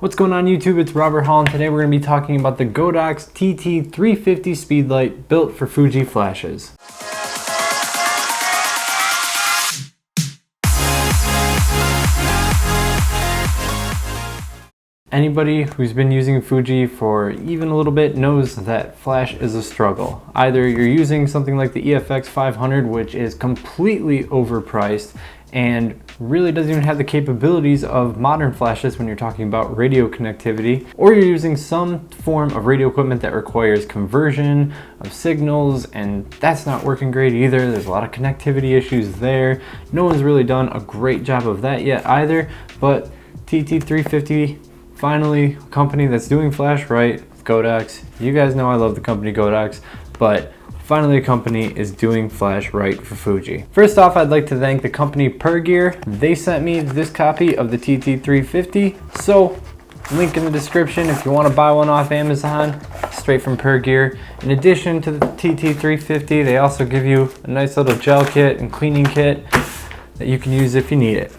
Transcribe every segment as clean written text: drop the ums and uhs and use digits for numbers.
What's going on YouTube? It's Robert Hall, and today we're going to be talking about the Godox TT350 Speedlight built for Fuji flashes. Anybody who's been using Fuji for even a little bit knows that flash is a struggle. Either you're using something like the EFX 500, which is completely overpriced and really doesn't even have the capabilities of modern flashes when you're talking about radio connectivity, or you're using some form of radio equipment that requires conversion of signals, and that's not working great either. There's a lot of connectivity issues there. No one's really done a great job of that yet either, but TT350, finally, a company that's doing flash right, Godox. You guys know I love the company Godox, but finally a company is doing flash right for Fuji. First off, I'd like to thank the company Pergear. They sent me this copy of the TT350, so link in the description if you want to buy one off Amazon, straight from Pergear. In addition to the TT350, they also give you a nice little gel kit and cleaning kit that you can use if you need it.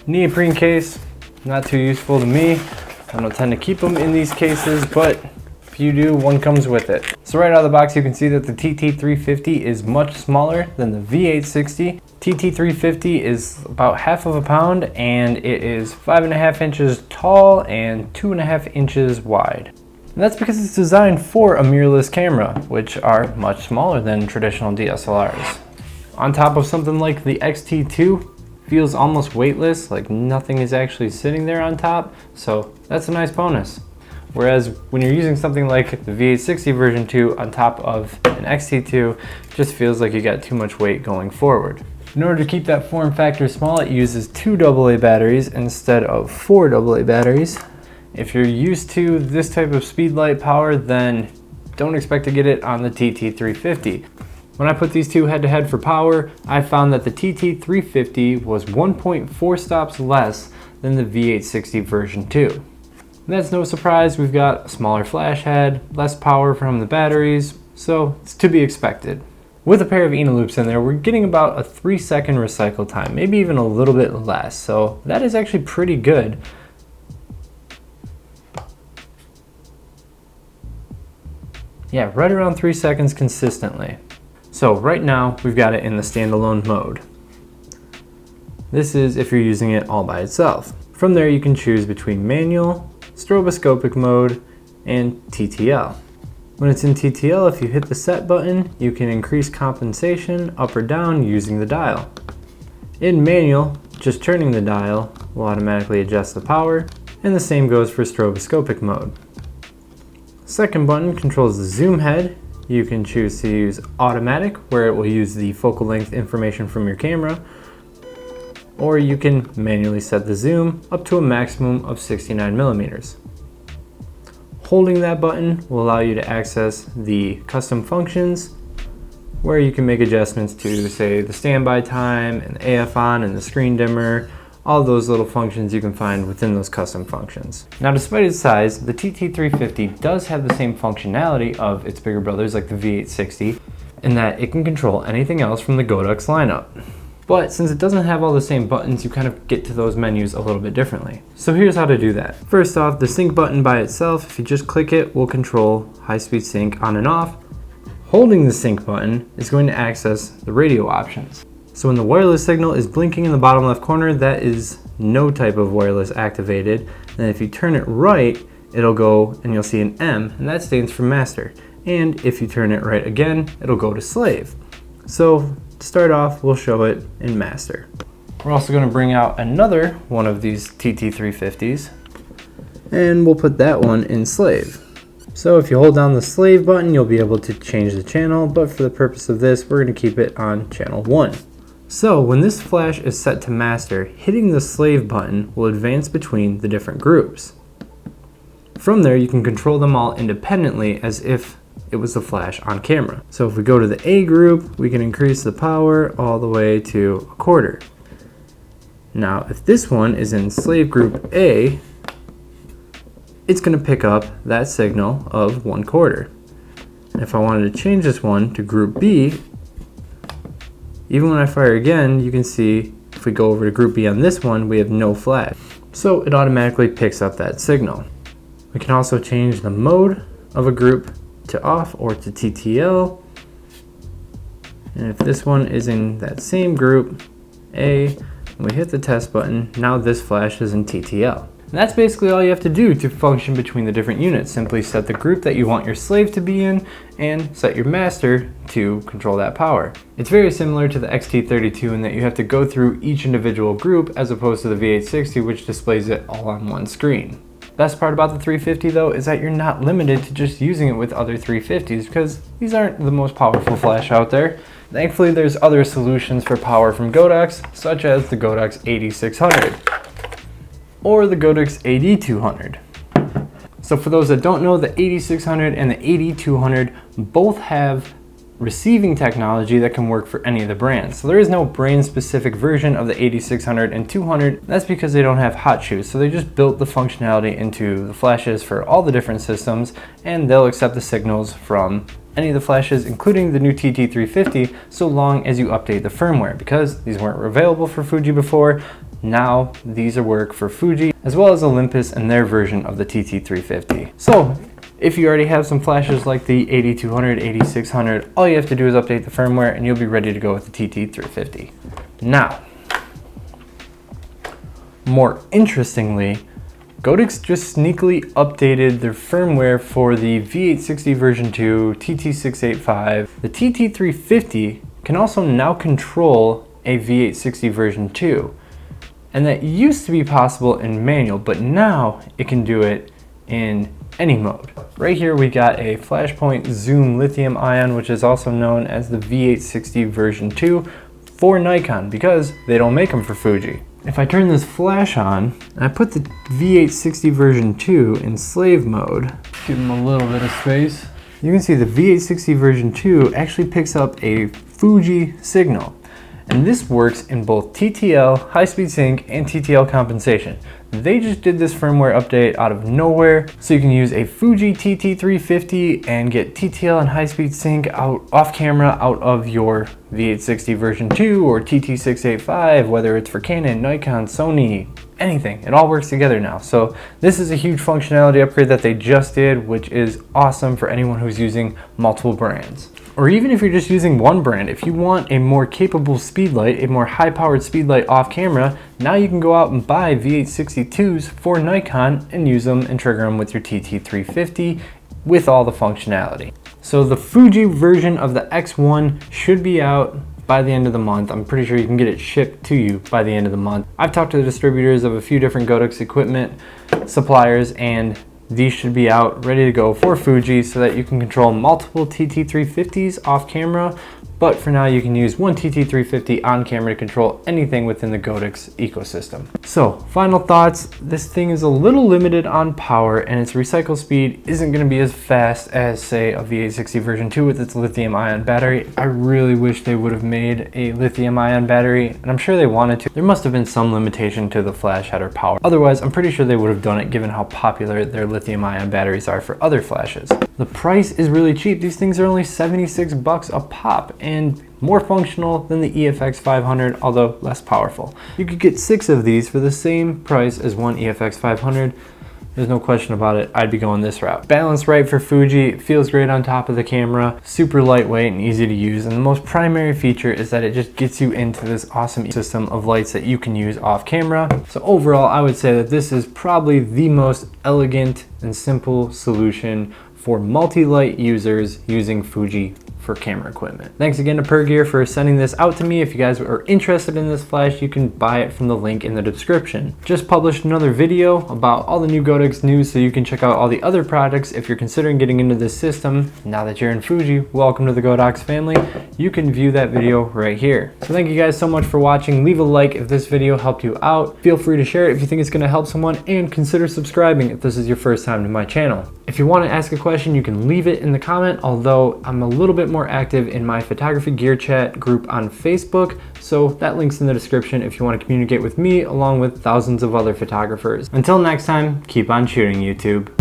Neoprene case, not too useful to me. I don't tend to keep them in these cases, but if you do, one comes with it. So right out of the box, you can see that the TT350 is much smaller than the V860. TT350 is about half of a pound, and it is 5.5 inches tall and 2.5 inches wide. And that's because it's designed for a mirrorless camera, which are much smaller than traditional DSLRs. On top of something like the X-T2, feels almost weightless, like nothing is actually sitting there on top, so that's a nice bonus. Whereas when you're using something like the V860 version 2 on top of an X-T2, it just feels like you got too much weight going forward. In order to keep that form factor small, it uses 2 AA batteries instead of 4 AA batteries. If you're used to this type of Speedlight power, then don't expect to get it on the TT350. When I put these two head to head for power, I found that the TT350 was 1.4 stops less than the V860 version 2. And that's no surprise, we've got a smaller flash head, less power from the batteries, so it's to be expected. With a pair of Ena loops in there, we're getting about a 3-second recycle time, maybe even a little bit less, so that is actually pretty good. Yeah, right around 3 seconds consistently. So right now we've got it in the standalone mode. This is if you're using it all by itself. From there you can choose between manual, stroboscopic mode, and TTL. When it's in TTL, if you hit the set button, you can increase compensation up or down using the dial. In manual, just turning the dial will automatically adjust the power, and the same goes for stroboscopic mode. Second button controls the zoom head. You can choose to use automatic, where it will use the focal length information from your camera, or you can manually set the zoom up to a maximum of 69 millimeters. Holding that button will allow you to access the custom functions, where you can make adjustments to, say, the standby time and the AF on and the screen dimmer. All those little functions you can find within those custom functions. Now, despite its size, the TT350 does have the same functionality of its bigger brothers like the V860, in that it can control anything else from the Godox lineup. But since it doesn't have all the same buttons, you kind of get to those menus a little bit differently. So here's how to do that. First off, the sync button by itself, if you just click it, will control high-speed sync on and off. Holding the sync button is going to access the radio options. So when the wireless signal is blinking in the bottom left corner, that is no type of wireless activated. And if you turn it right, it'll go and you'll see an M, and that stands for master. And if you turn it right again, it'll go to slave. So to start off, we'll show it in master. We're also going to bring out another one of these TT350s, and we'll put that one in slave. So if you hold down the slave button, you'll be able to change the channel, but for the purpose of this, we're going to keep it on channel 1. So when this flash is set to master, hitting the slave button will advance between the different groups. From there, you can control them all independently as if it was the flash on camera. So if we go to the A group, we can increase the power all the way to 1/4. Now, if this one is in slave group A, it's going to pick up that signal of 1/4. If I wanted to change this one to group B, even when I fire again, you can see If we go over to group B on this one, we have no flash. So it automatically picks up that signal. We can also change the mode of a group to off or to TTL. And if this one is in that same group, A, and we hit the test button, now this flash is in TTL. And that's basically all you have to do to function between the different units. Simply set the group that you want your slave to be in and set your master to control that power. It's very similar to the XT32 in that you have to go through each individual group as opposed to the V860, which displays it all on one screen. Best part about the 350 though is that you're not limited to just using it with other 350s because these aren't the most powerful flash out there. Thankfully there's other solutions for power from Godox, such as the Godox 8600 or the Godox AD200. So for those that don't know, the 8600 and the 8200 both have receiving technology that can work for any of the brands. So there is no brand specific version of the 8600 and 200. That's because they don't have hot shoes. So they just built the functionality into the flashes for all the different systems, and they'll accept the signals from any of the flashes, including the new TT350, so long as you update the firmware, because these weren't available for Fuji before. Now these work for Fuji as well as Olympus and their version of the TT350. So if you already have some flashes like the 8200, 8600, all you have to do is update the firmware and you'll be ready to go with the TT350. Now, more interestingly, Godox just sneakily updated their firmware for the V860 version 2, TT685. The TT350 can also now control a V860 version 2. And that used to be possible in manual, but now it can do it in any mode. Right here we got a Flashpoint zoom lithium ion, which is also known as the V860 version 2 for Nikon because they don't make them for Fuji. If I turn this flash on and I put the V860 version 2 in slave mode, give them a little bit of space, you can see the V860 version 2 actually picks up a Fuji signal. And this works in both TTL, high-speed sync, and TTL compensation. They just did this firmware update out of nowhere, so you can use a Fuji TT350 and get TTL and high-speed sync off camera out of your V860 version 2 or TT685, whether it's for Canon, Nikon, Sony, anything. It all works together now. So this is a huge functionality upgrade that they just did, which is awesome for anyone who's using multiple brands. Or even if you're just using one brand, if you want a more capable Speedlight, a more high-powered Speedlight off camera, now you can go out and buy V862s for Nikon and use them and trigger them with your TT350 with all the functionality. So the Fuji version of the X1 should be out by the end of the month. I'm pretty sure you can get it shipped to you by the end of the month. I've talked to the distributors of a few different Godox equipment suppliers, and these should be out ready to go for Fuji so that you can control multiple TT350s off camera, but for now you can use one TT350 on camera to control anything within the Godox ecosystem. So, final thoughts, this thing is a little limited on power and its recycle speed isn't going to be as fast as, say, a V860 version 2 with its lithium ion battery. I really wish they would have made a lithium ion battery, and I'm sure they wanted to. There must have been some limitation to the flash header power. Otherwise, I'm pretty sure they would have done it given how popular their lithium ion batteries are for other flashes. The price is really cheap. These things are only 76 bucks a pop and more functional than the EFX 500, although less powerful. You could get 6 of these for the same price as one EFX 500. There's no question about it, I'd be going this route. Balanced right for Fuji, it feels great on top of the camera, super lightweight and easy to use, and the most primary feature is that it just gets you into this awesome system of lights that you can use off camera. So overall, I would say that this is probably the most elegant and simple solution for multi-light users using Fuji for camera equipment. Thanks again to PerGear for sending this out to me. If you guys are interested in this flash, you can buy it from the link in the description. Just published another video about all the new Godox news, so you can check out all the other products if you're considering getting into this system. Now that you're in Fuji, welcome to the Godox family. You can view that video right here. So thank you guys so much for watching. Leave a like if this video helped you out. Feel free to share it if you think it's going to help someone, and consider subscribing if this is your first time to my channel. If you want to ask a question, you can leave it in the comment, although I'm a little bit more active in my photography gear chat group on Facebook, so that link's in the description if you want to communicate with me along with thousands of other photographers. Until next time, keep on shooting, YouTube.